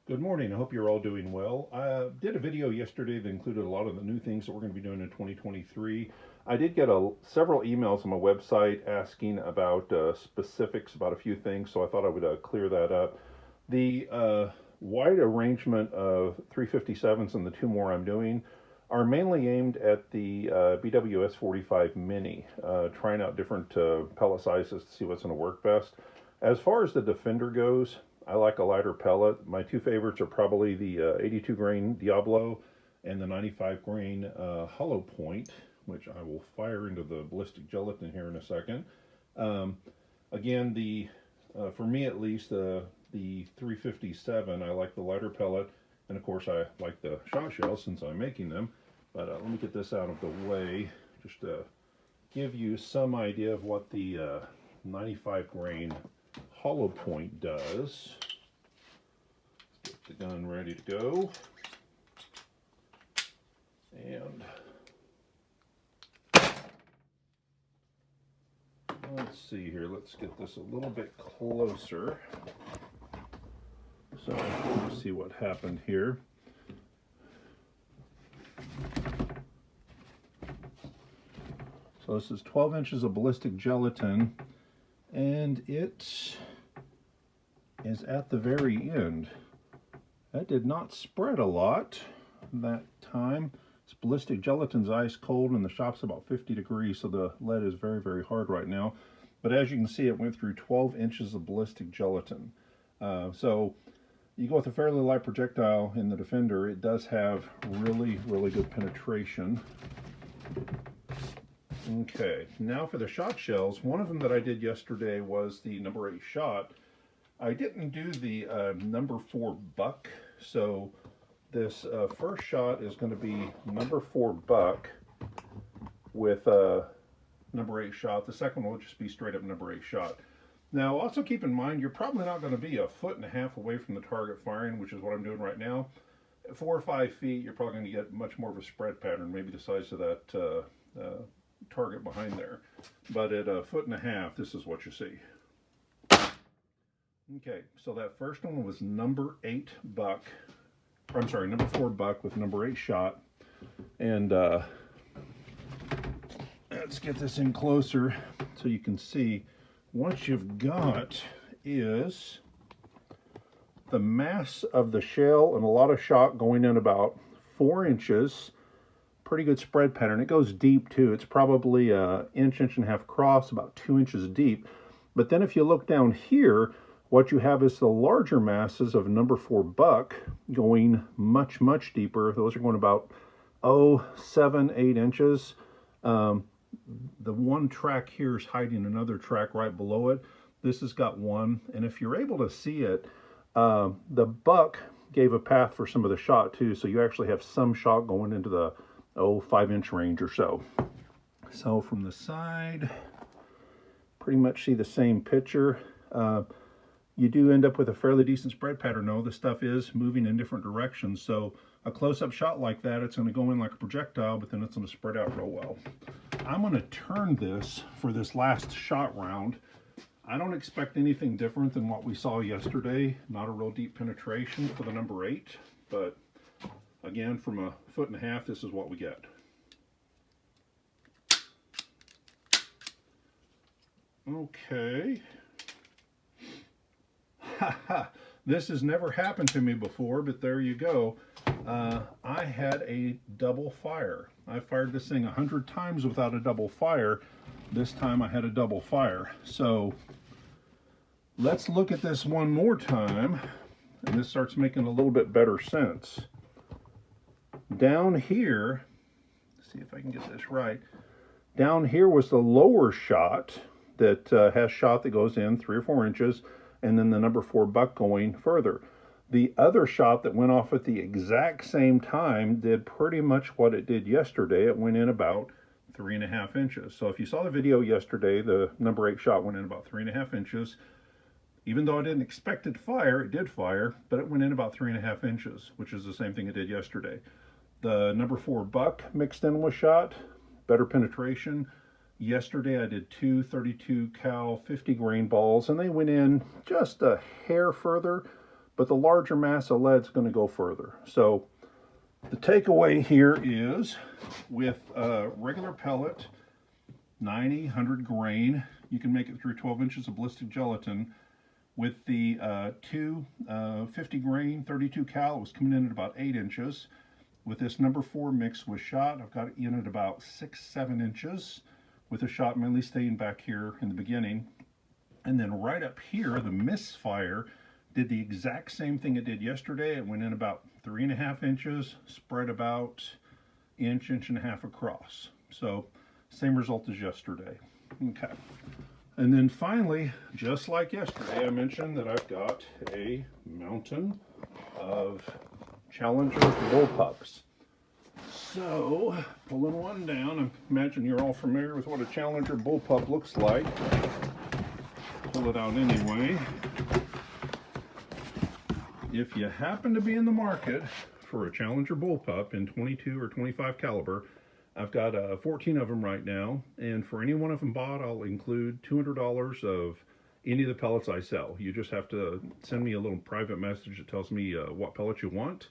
Good morning. I hope you're all doing well. I did a video yesterday that included a lot of the new things that we're going to be doing in 2023. I did get several emails on my website asking about specifics about a few things, so I thought I would clear that up. The wide arrangement of 357s and the two more I'm doing are mainly aimed at the BWS 45 Mini, trying out different pellet sizes to see what's going to work best. As far as the Defender goes, I like a lighter pellet. My two favorites are probably the 82 grain Diablo and the 95 grain Hollow Point, which I will fire into the ballistic gelatin here in a second. Um, Again, for me at least, the 357, I like the lighter pellet, and of course I like the shot shells since I'm making them. But let me get this out of the way, just to give you some idea of what the 95 grain Hollow Point does. Get the gun ready to go. And let's see here. Let's get this a little bit closer. So let's see what happened here. So this is 12 inches of ballistic gelatin, and it is at the very end. That did not spread a lot that time. This ballistic gelatin's ice cold and the shop's about 50 degrees, so the lead is very, very hard right now. But as you can see, it went through 12 inches of ballistic gelatin. So you go with a fairly light projectile in the Defender, it does have really, really good penetration. Okay, now for the shot shells. One of them that I did yesterday was the number 8 shot. I didn't do the number 4 buck, so this first shot is going to be number 4 buck with number 8 shot. The second one will just be straight up number 8 shot. Now also keep in mind, you're probably not going to be 1.5 feet away from the target firing, which is what I'm doing right now. At 4 or 5 feet, you're probably going to get much more of a spread pattern, maybe the size of that target behind there. But at 1.5 feet, this is what you see. Okay, so that first one was number 8 buck. I'm sorry, number 4 buck with number 8 shot. And let's get this in closer so you can see. What you've got is the mass of the shell and a lot of shot going in about 4 inches. Pretty good spread pattern. It goes deep too. It's probably an inch and a half across, about 2 inches deep. But then if you look down here, what you have is the larger masses of number 4 buck going much, much deeper. Those are going about 7, 8 inches. The one track here is hiding another track right below it. This has got one, and if you're able to see it, the buck gave a path for some of the shot too, so you actually have some shot going into the 5-inch range or so. So from the side, pretty much see the same picture. You do end up with a fairly decent spread pattern though. The stuff is moving in different directions, so a close-up shot like that, it's going to go in like a projectile, but then it's going to spread out real well. I'm going to turn this for this last shot round. I don't expect anything different than what we saw yesterday. Not a real deep penetration for the number 8, but again, from 1.5 feet, this is what we get. Okay. This has never happened to me before, but there you go. I had a double fire. I fired this thing 100 times without a double fire. This time I had a double fire. So let's look at this one more time, and this starts making a little bit better sense. Down here, let's see if I can get this right. Down here was the lower shot that has shot that goes in 3 or 4 inches, and then the number 4 buck going further. The other shot that went off at the exact same time did pretty much what it did yesterday. It went in about 3.5 inches. So if you saw the video yesterday, the number 8 shot went in about 3.5 inches. Even though I didn't expect it to fire, it did fire, but it went in about 3.5 inches, which is the same thing it did yesterday. The number 4 buck mixed in with shot, better penetration. Yesterday I did 2 32 cal 50 grain balls, and they went in just a hair further, but the larger mass of lead is going to go further. So the takeaway here is with a regular pellet, 90, 100 grain, you can make it through 12 inches of ballistic gelatin. With the two 50 grain 32 cal, it was coming in at about 8 inches. With this number 4 mix with shot, I've got it in at about 6-7 inches, with the shot mainly staying back here in the beginning. And then right up here, the misfire did the exact same thing it did yesterday. It went in about 3.5 inches, spread about inch and a half across. So same result as yesterday. Okay. And then finally, just like yesterday, I mentioned that I've got a mountain of Challenger bullpups. So, pulling one down, I imagine you're all familiar with what a Challenger bullpup looks like. Pull it out anyway. If you happen to be in the market for a Challenger bullpup in 22 or 25 caliber, I've got 14 of them right now, and for any one of them bought, I'll include $200 of any of the pellets I sell. You just have to send me a little private message that tells me what pellets you want,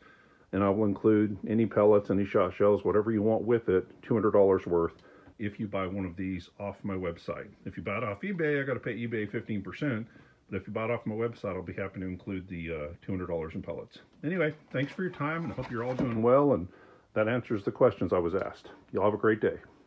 and I will include any pellets, any shot shells, whatever you want with it, $200 worth if you buy one of these off my website. If you buy it off eBay, I got to pay eBay 15%, but if you buy it off my website, I'll be happy to include the $200 in pellets. Anyway, thanks for your time, and I hope you're all doing well, and that answers the questions I was asked. Y'all have a great day.